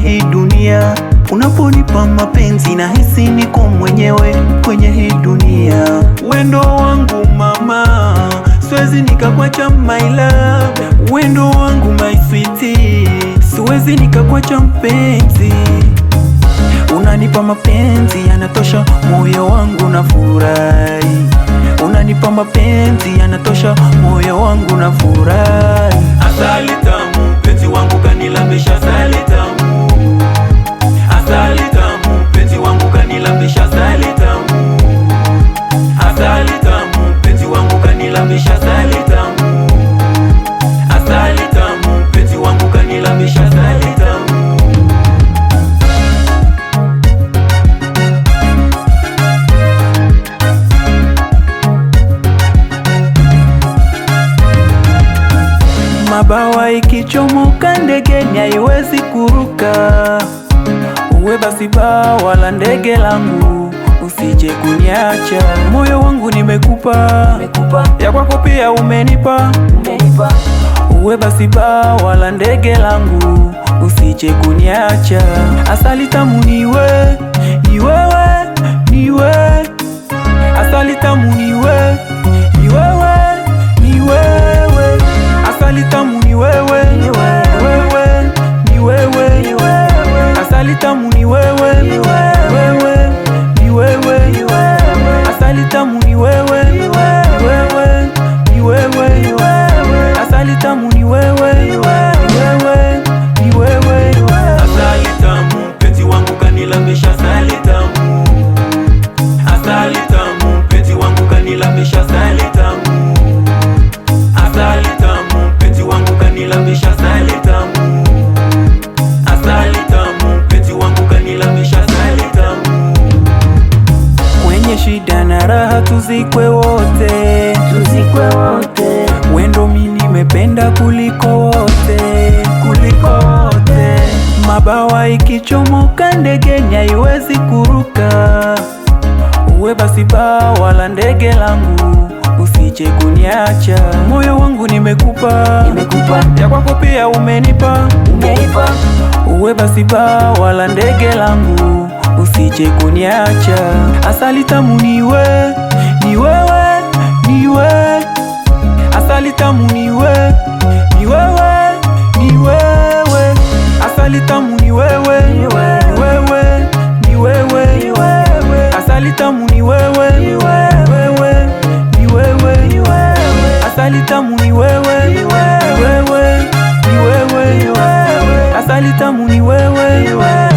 hii dunia. Unaponipa mapenzi na hisi niko mwenyewe kwenye hii dunia. Wendo wangu mama, siwezi nikakwacha my love. Wendo wangu my sweetie, siwezi nikakwacha mpenzi. Unanipa mapenzi yanatosha, moyo wangu na furahi. Unanipa mapenzi yanatosha, moyo wangu na furahi. Asali tamu, penzi wangu kanilambisha asali tamu. Asali tamu, penzi wangu kanilambisha asali tamu. Asali tamu, penzi wangu kanilambisha asali tamu. Asali tamu, penzi wangu kanilambisha asali tamu. Mabawa ikichomoka ndegeni haiwezi kuruka. Uwe basi bawa la ndege langu, usije kuniacha. Moyo wangu nimekupa, ya kwako pia umenipa. Uwe basi bawa la ndege langu, usije kuniacha. Asali tamu niwe, ni wewe, ni wewe. Asali tamu niwe, ni wewe, ni wewe. Asali tamu ni wewe, ni wewe, ni wewe. Asali tamu ni wewe, ni wewe, ni wewe. Asali tamu ni wewe, ni wewe, ni wewe. Asali tamu ni wewe, ni wewe, ni wewe. Asali tamu, penzi wangu kanilambisha asali tamu. Asali tamu, penzi wangu kanilambisha asali tamu. Asali tamu, penzi wangu kanilambisha asali tamu. Asali tamu, penzi wangu kanilambisha asali tamu. Kwenye shida na raha tuzikwe wote, tuzikwe wote. Wendo mimi nimependa kuliko wote, kuliko wote. Mabawa ikichomoka ndegeni haiwezi kuruka. Uwe basi bawa la ndege langu, usije kuniacha. Moyo wangu nimekupa, ya kwako pia umenipa. Uwe basi bawa la ndege langu, usije kuniacha. Asali tamu niwe, ni wewe, ni wewe. Asali tamu niwe, ni wewe, ni wewe. Asali tamu ni wewe, ni wewe, ni wewe. Asali tamu ni wewe, ni wewe, ni wewe. Asali tamu ni wewe, ni wewe, ni wewe. Asali tamu ni wewe, ni wewe.